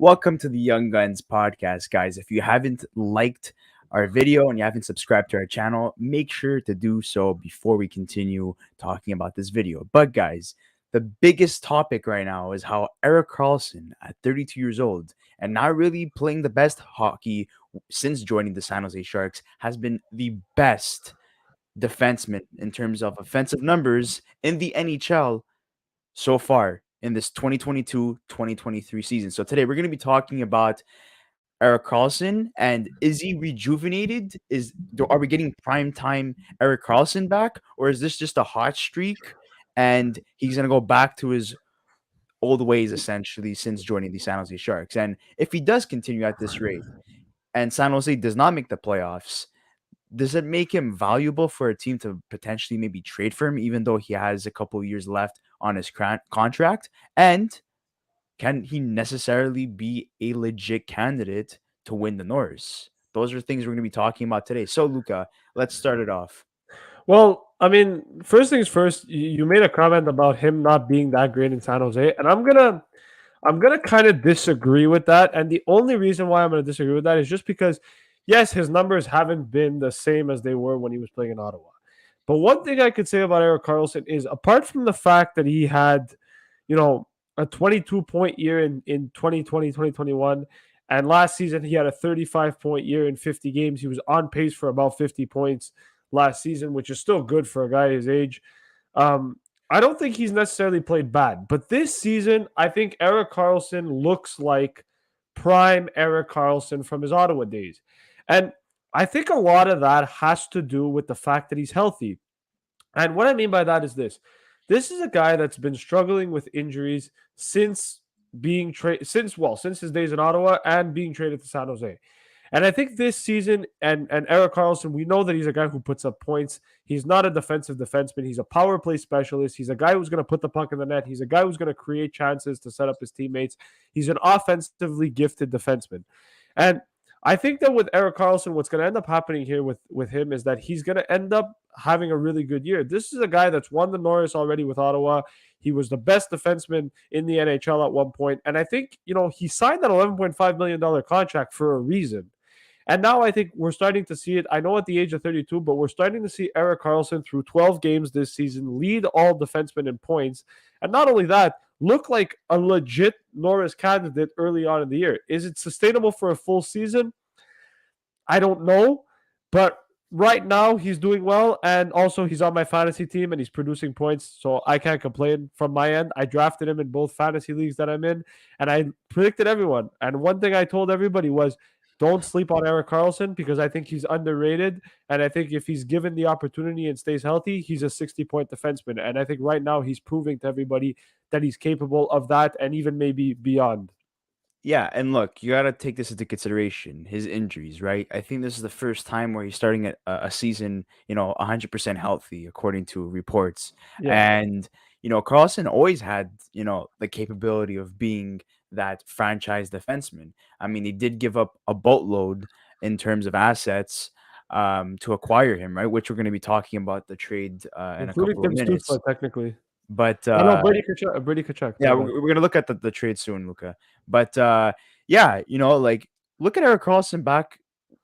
Welcome to the Young Guns podcast, guys. If you haven't liked our video and you haven't subscribed to our channel, make sure to do so before we continue talking about this video. But, guys, the biggest topic right now is how Erik Karlsson, at 32 years old and not really playing the best hockey since joining the San Jose Sharks, has been the best defenseman in terms of offensive numbers in the NHL so far in this 2022-2023 season. So today we're going to be talking about Erik Karlsson and is he rejuvenated? Are we getting prime time Erik Karlsson back, or is this just a hot streak and he's going to go back to his old ways essentially since joining the San Jose Sharks? And if he does continue at this rate and San Jose does not make the playoffs, does it make him valuable for a team to potentially maybe trade for him, even though he has a couple of years left on his contract? And can he necessarily be a legit candidate to win the Norris? Those are things we're going to be talking about today. So, Luca, let's start it off. Well, I mean, first things first, you made a comment about him not being that great in San Jose, and I'm gonna kind of disagree with that. And the only reason why I'm gonna disagree with that is just because, yes, his numbers haven't been the same as they were when he was playing in Ottawa. But one thing I could say about Erik Karlsson is, apart from the fact that he had, a 22-point year in 2020, 2021, and last season he had a 35-point year in 50 games. He was on pace for about 50 points last season, which is still good for a guy his age. Um, I don't think he's necessarily played bad, but this season, I think Erik Karlsson looks like prime Erik Karlsson from his Ottawa days. And I think a lot of that has to do with the fact that he's healthy. And what I mean by that is this: this is a guy that's been struggling with injuries since being traded, since his days in Ottawa and being traded to San Jose. And I think this season, and Erik Karlsson, we know that he's a guy who puts up points. He's not a defensive defenseman. He's a power play specialist. He's a guy who's going to put the puck in the net. He's a guy who's going to create chances to set up his teammates. He's an offensively gifted defenseman. And I think that with Erik Karlsson, what's going to end up happening here with him is that he's going to end up having a really good year. This is a guy that's won the Norris already with Ottawa. He was the best defenseman in the NHL at one point. And I think, he signed that $11.5 million contract for a reason. And now I think we're starting to see it. I know at the age of 32, but we're starting to see Erik Karlsson through 12 games this season lead all defensemen in points. And not only that, look like a legit Norris candidate early on in the year. Is it sustainable for a full season? I don't know. But right now he's doing well. And also he's on my fantasy team and he's producing points. So I can't complain from my end. I drafted him in both fantasy leagues that I'm in. And I predicted everyone. And one thing I told everybody was, don't sleep on Erik Karlsson because I think he's underrated. And I think if he's given the opportunity and stays healthy, he's a 60-point defenseman. And I think right now he's proving to everybody that he's capable of that and even maybe beyond. Yeah, and look, you got to take this into consideration, his injuries, right? I think this is the first time where he's starting a season, 100% healthy, according to reports. Yeah. And, Carlson always had, the capability of being that franchise defenseman. I mean, he did give up a boatload in terms of assets to acquire him, right? Which we're going to be talking about the trade in a Including couple of Tim minutes. Stützle, technically. But Oh, no, Brady Kachuk. yeah, My bad. we're gonna look at the trade soon, Luca. But yeah, like look at Erik Karlsson back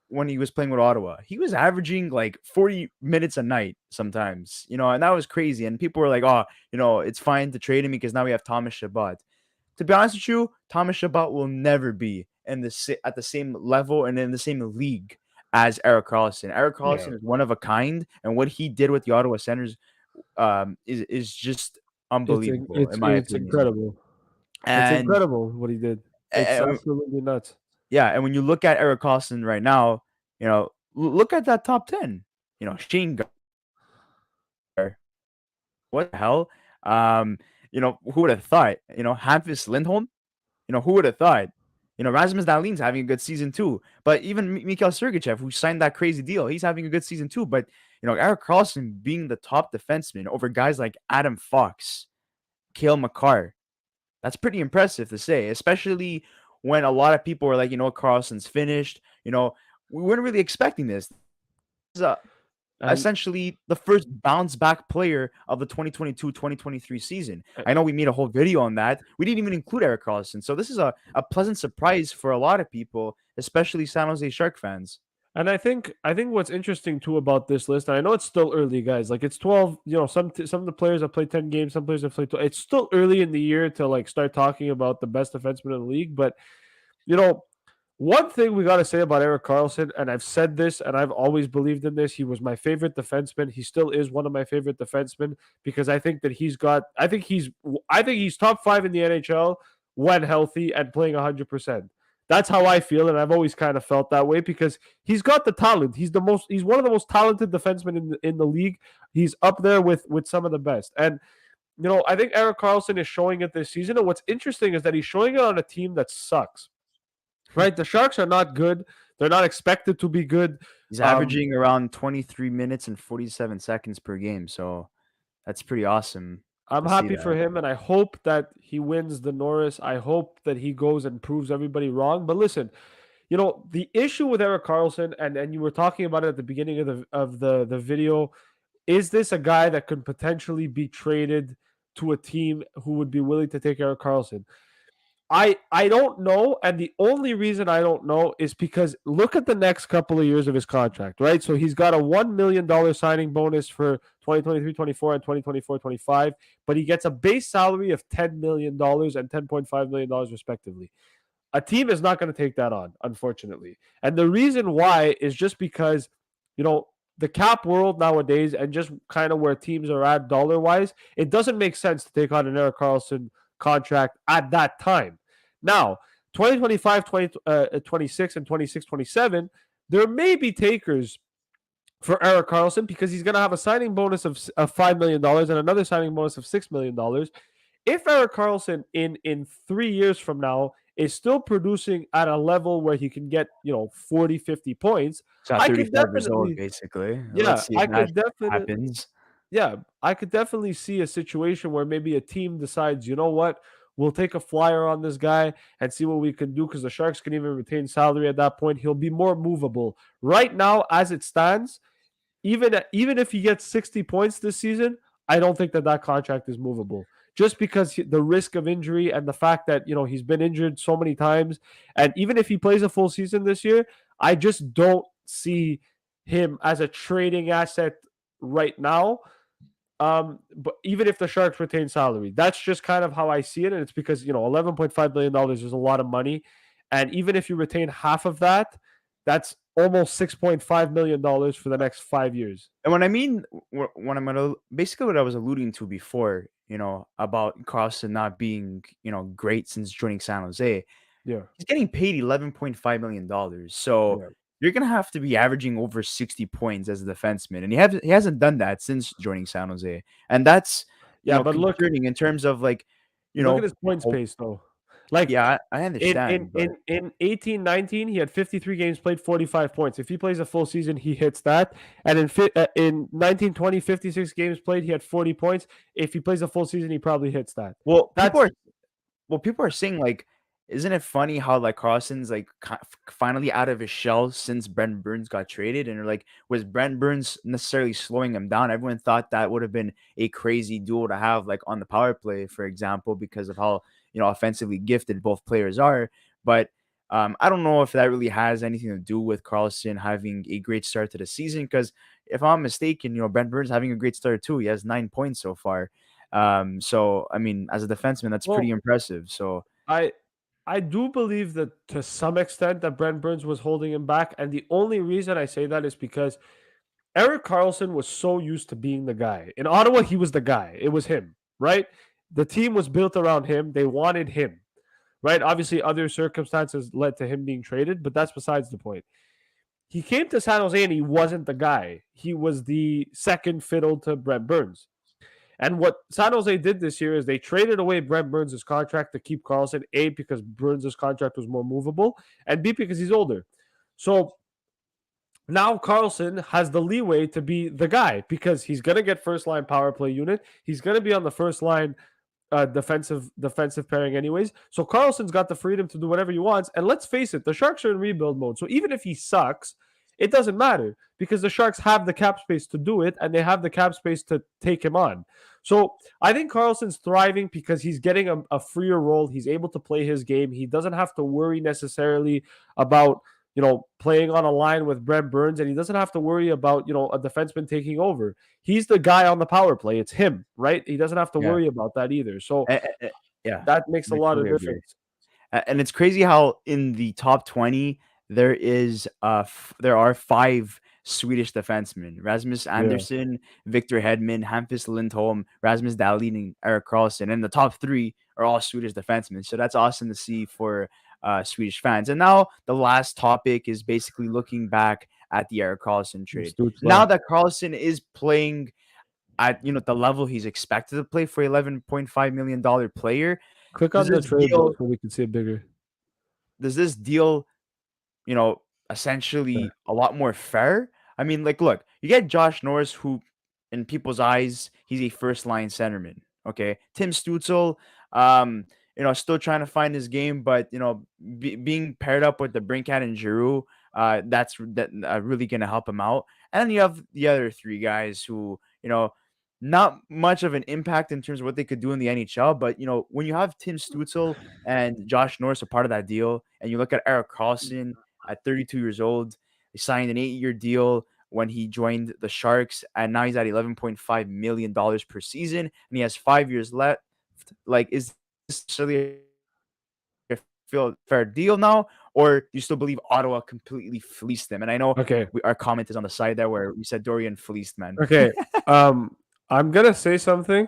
when he was playing with Ottawa. He was averaging like 40 minutes a night sometimes, and that was crazy. And people were like, "Oh, it's fine to trade him because now we have Thomas Chabot." To be honest with you, Thomas Chabot will never be at the same level and in the same league as Erik Karlsson. Erik Yeah. Karlsson is one of a kind, and what he did with the Ottawa Senators is just It's unbelievable in it's my it's opinion. incredible. It's And, incredible what he did. It's and absolutely nuts. yeah, and when you look at Erik Karlsson right now, look at that top 10. Shane Gar, what the hell? Who would have thought? Hampus Lindholm, who would have thought? Rasmus Dahlin's having a good season too. But even Mikhail Sergachev, who signed that crazy deal, he's having a good season too. But Erik Karlsson being the top defenseman over guys like Adam Fox, Cale Makar, that's pretty impressive to say, especially when a lot of people were like, Carlson's finished. We weren't really expecting this. And essentially the first bounce back player of the 2022-2023 season. I know we made a whole video on that. We didn't even include Erik Karlsson. So this is a pleasant surprise for a lot of people, especially San Jose Shark fans. And I think what's interesting too about this list, and I know it's still early, guys. Like it's 12. Some of the players have played 10 games. Some players have played 12. It's still early in the year to like start talking about the best defenseman in the league. But you know, one thing we got to say about Erik Karlsson, and I've said this, and I've always believed in this. He was my favorite defenseman. He still is one of my favorite defensemen because I think that he's got. I think he's top five in the NHL when healthy and playing 100%. That's how I feel, and I've always kind of felt that way because he's got the talent. He's the most. He's one of the most talented defensemen in the league. He's up there with some of the best. And I think Erik Karlsson is showing it this season. And what's interesting is that he's showing it on a team that sucks. Right, the Sharks are not good. They're not expected to be good. He's averaging around 23 minutes and 47 seconds per game. So that's pretty awesome I'm to see happy for that. him, and I hope that he wins the Norris. I hope that he goes and proves everybody wrong. But listen, the issue with Erik Karlsson, and you were talking about it at the beginning of the video, is this a guy that could potentially be traded to a team who would be willing to take Erik Karlsson? I don't know, and the only reason I don't know is because look at the next couple of years of his contract, right? So he's got a $1 million signing bonus for 2023-24 and 2024-25, but he gets a base salary of $10 million and $10.5 million respectively. A team is not going to take that on, unfortunately. And the reason why is just because, the cap world nowadays and just kind of where teams are at dollar wise, it doesn't make sense to take on an Erik Karlsson contract at that time. Now, 2025, 26, and 26, 27, there may be takers for Erik Karlsson because he's going to have a signing bonus of $5 million and another signing bonus of $6 million. If Erik Karlsson in 3 years from now is still producing at a level where he can get 40, 50 points, He's at I could 35 years old, definitely, basically. yeah, Let's see if I that could definitely, happens. yeah, I could definitely see a situation where maybe a team decides, you know what, we'll take a flyer on this guy and see what we can do because the Sharks can even retain salary at that point. He'll be more movable. Right now, as it stands, even if he gets 60 points this season, I don't think that contract is movable. Just because the risk of injury and the fact that he's been injured so many times, and even if he plays a full season this year, I just don't see him as a trading asset right now. But even if the Sharks retain salary, that's just kind of how I see it, and it's because $11.5 billion is a lot of money, and even if you retain half of that, that's almost $6.5 million for the next 5 years. And when I mean, when I'm gonna basically what I was alluding to before, about Carlson not being, great since joining San Jose, Yeah, he's getting paid $11.5 million. So yeah, you're gonna have to be averaging over 60 points as a defenseman, and he hasn't done that since joining San Jose, and that's yeah. But concerning in terms of like, you look at know, his points hope. pace though. Like Yeah, I in in understand, but in in 18-19, he had 53 games played, 45 points. If he plays a full season, he hits that. And in 19-20, 56 games played, he had 40 points. If he plays a full season, he probably hits that. well, That's people are saying like, isn't it funny how like Carlson's like finally out of his shell since Brent Burns got traded, and they're like, was Brent Burns necessarily slowing him down? Everyone thought that would have been a crazy duo to have like on the power play, for example, because of how offensively gifted both players are. But I don't know if that really has anything to do with Carlson having a great start to the season. Because if I'm mistaken, Brent Burns having a great start too. He has 9 points so far. So I mean, as a defenseman, that's pretty well, impressive. So I I do believe that to some extent that Brent Burns was holding him back. And the only reason I say that is because Erik Karlsson was so used to being the guy. In Ottawa, he was the guy. It was him, right? The team was built around him. They wanted him, right? Obviously, other circumstances led to him being traded, but that's besides the point. He came to San Jose and he wasn't the guy. He was the second fiddle to Brent Burns. And what San Jose did this year is they traded away Brent Burns' contract to keep Karlsson, A, because Burns' contract was more movable, and B, because he's older. So now Karlsson has the leeway to be the guy because he's going to get first line power play unit. He's going to be on the first line defensive pairing anyways. So Karlsson's got the freedom to do whatever he wants. And let's face it, the Sharks are in rebuild mode. So even if he sucks, it doesn't matter because the Sharks have the cap space to do it, and they have the cap space to take him on. So I think Karlsson's thriving because he's getting a freer role. He's able to play his game. He doesn't have to worry necessarily about playing on a line with Brent Burns, and he doesn't have to worry about a defenseman taking over. He's the guy on the power play. It's him, right? He doesn't have to Yeah. worry about that either. So Yeah, that makes a I lot of totally agree. difference. And it's crazy how in the top 20 there are 5 Swedish defensemen: Rasmus Andersson, Victor Hedman, Hampus Lindholm, Rasmus Dahlin, and Erik Karlsson. And the top 3 are all Swedish defensemen. So that's awesome to see for Swedish fans. And now the last topic is basically looking back at the Erik Karlsson trade. Now that Karlsson is playing at the level he's expected to play for $11.5 million player. Click on the trade so we can see it bigger. Does this deal, essentially a lot more fair? I mean, like, look, you get Josh Norris, who, in people's eyes, he's a first-line centerman. Okay, Tim Stützle, still trying to find his game, but being paired up with the Brinkat and Giroux, that's really gonna help him out. And then you have the other 3 guys who, not much of an impact in terms of what they could do in the NHL, but when you have Tim Stützle and Josh Norris are part of that deal, and you look at Erik Karlsson at 32 years old, he signed an 8-year deal when he joined the Sharks, and now he's at $11.5 million per season, and he has 5 years left. Like, is this really a fair deal now, or do you still believe Ottawa completely fleeced them? And I know our comment is on the side there where we said Dorian fleeced, man. Okay. I'm gonna say something.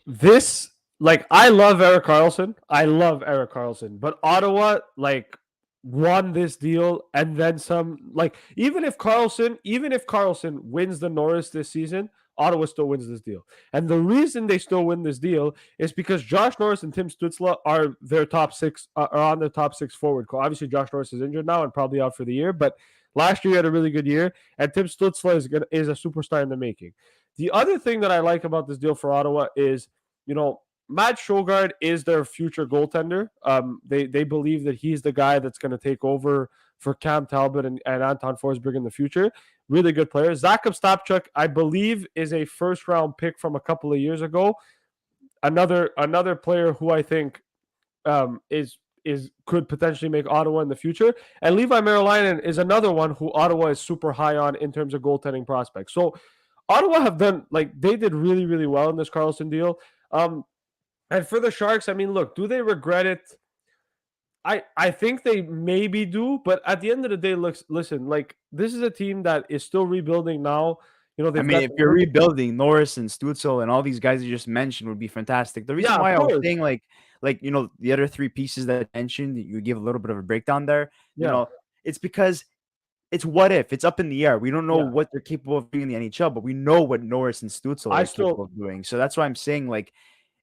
I love Erik Karlsson. But Ottawa won this deal and then some. Even if Karlsson wins the Norris this season, Ottawa still wins this deal. And the reason they still win this deal is because Josh Norris and Tim Stützle are their top 6 are on the top 6 forward core. Obviously, Josh Norris is injured now and probably out for the year, but last year he had a really good year, and Tim Stützle is a superstar in the making. The other thing that I like about this deal for Ottawa is, Matt Sjogard is their future goaltender. They believe that he's the guy that's going to take over for Cam Talbot and Anton Forsberg in the future. Really good player. Zakov Stopchuk, I believe, is a first-round pick from a couple of years ago. Another player who I think could potentially make Ottawa in the future. And Levi Merilainen is another one who Ottawa is super high on in terms of goaltending prospects. So Ottawa have done, they did really, really well in this Karlsson deal. And for the Sharks, I mean, look, do they regret it? I think they maybe do, but at the end of the day, listen, this is a team that is still rebuilding now. If you're rebuilding, Norris and Stützle and all these guys you just mentioned would be fantastic. The reason why I was saying the other 3 pieces that I mentioned, you give a little bit of a breakdown there. It's because it's what if. It's up in the air. We don't know what they're capable of doing in the NHL, but we know what Norris and Stützle are capable of doing. So that's why I'm saying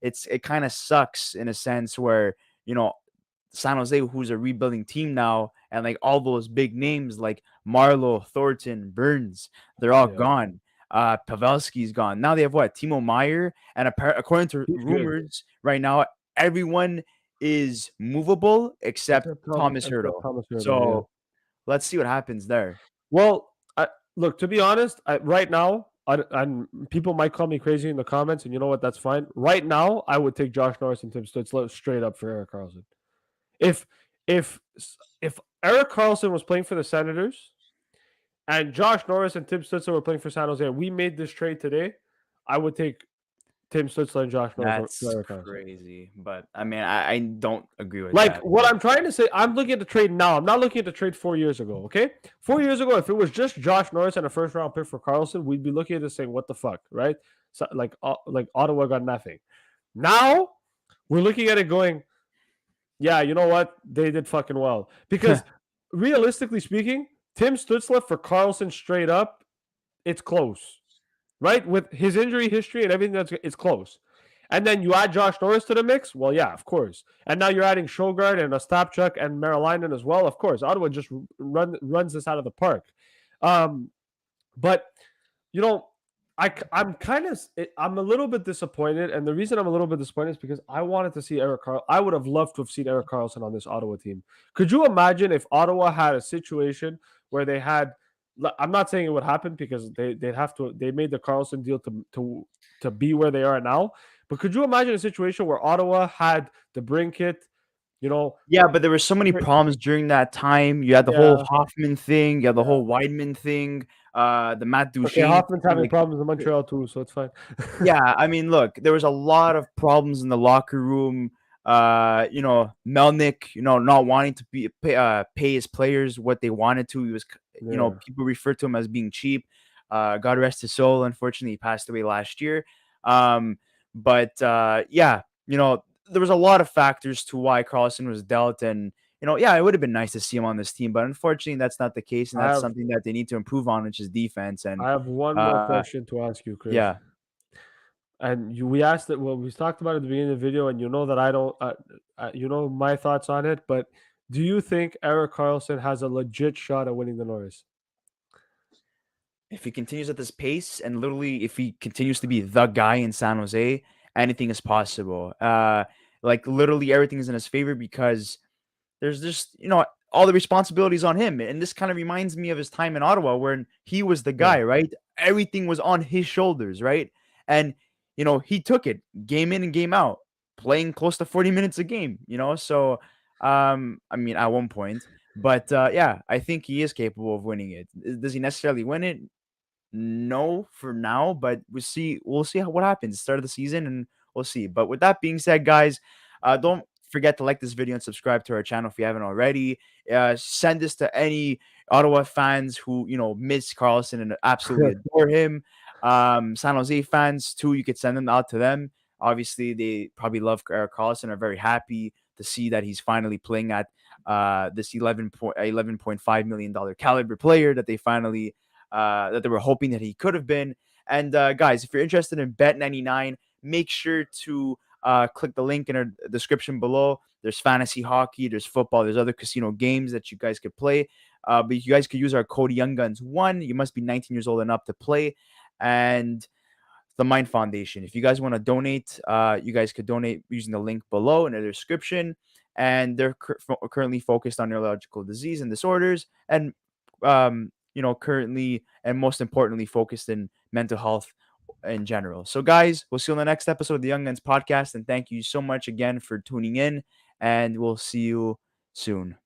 it kind of sucks in a sense where San Jose, who's a rebuilding team now, and all those big names like Marlowe, Thornton, Burns, they're all gone. Pavelski's gone. Now they have what? Timo Meier, and according to rumors right now, everyone is movable except Thomas Hertl. So let's see what happens there. Well, look, to be honest, right now, and people might call me crazy in the comments, and you know what? That's fine. Right now, I would take Josh Norris and Tim Stützle straight up for Erik Karlsson. If Erik Karlsson was playing for the Senators and Josh Norris and Tim Stützle were playing for San Jose, we made this trade today, I would take Tim Stützle and Josh Norris. That's crazy, but I don't agree with that. What I'm trying to say, I'm looking at the trade now. I'm not looking at the trade 4 years ago. Okay, 4 years ago, if it was just Josh Norris and a first-round pick for Karlsson, we'd be looking at this saying, "What the fuck?" Right? So, Ottawa got nothing. Now we're looking at it going, yeah, you know what? They did fucking well. Because realistically speaking, Tim Stützle for Karlsson straight up, it's close. Right? With his injury history and everything, it's close. And then you add Josh Norris to the mix? Well, yeah, of course. And now you're adding Sjogard and Ostapchuk and Merilainen as well. Of course. Ottawa just runs this out of the park. But, I'm a little bit disappointed, and the reason I'm a little bit disappointed is because I wanted to see Erik Karl. I would have loved to have seen Erik Karlsson on this Ottawa team. Could you imagine if Ottawa had a situation where they had? I'm not saying it would happen because they'd have to. They made the Karlsson deal to be where they are now. But could you imagine a situation where Ottawa had the Brinkett, you know, Yeah, but there were so many problems during that time. You had the whole yeah, Hoffman thing, you had the yeah. whole Weidman thing, the Matt Okay, Duchene Hoffman's thing. having Like, problems in Montreal too, so it's fine. yeah, I mean, look, there was a lot of problems in the locker room. Melnick, not wanting to pay his players what they wanted to. He was, Yeah. people refer to him as being cheap. God rest his soul. Unfortunately, he passed away last year. But yeah, there was a lot of factors to why Carlson was dealt, and yeah, it would have been nice to see him on this team, but unfortunately, that's not the case, and I that's have something that they need to improve on, which is defense. And I have one more uh, question to ask you, Chris. yeah. And we asked it. Well, we talked about it at the beginning of the video, and you know that I don't. You know my thoughts on it, but do you think Erik Karlsson has a legit shot at winning the Norris? If he continues at this pace and literally if he continues to be the guy in San Jose, anything is possible. Like literally everything is in his favor because there's just, all the responsibilities on him. And this kind of reminds me of his time in Ottawa when he was the Yeah. guy, right? Everything was on his shoulders, right? And, he took it game in and game out, playing close to 40 minutes a game. So, I mean, at one point, but yeah, I think he is capable of winning it. Does he necessarily win it? No, for now, but we'll see what happens start of the season, and we'll see. But with that being said, guys, don't forget to like this video and subscribe to our channel if you haven't already. Send this to any Ottawa fans who miss Carlson and absolutely adore him. San Jose fans too, you could send them out to them. Obviously, they probably love Carlson, are very happy to see that he's finally playing at this $11.5 million caliber player that they finally that they were hoping that he could have been. And guys, if you're interested in Bet99, make sure to click the link in our description below. There's fantasy hockey, there's football, there's other casino games that you guys could play. But you guys could use our code YoungGuns1. You must be 19 years old and up to play. And the Mind Foundation. If you guys want to donate, you guys could donate using the link below in the description. And they're currently focused on neurological disease and disorders, and currently and most importantly focused in mental health in general. So, guys, we'll see you on the next episode of the Young Guns podcast, and thank you so much again for tuning in. And we'll see you soon.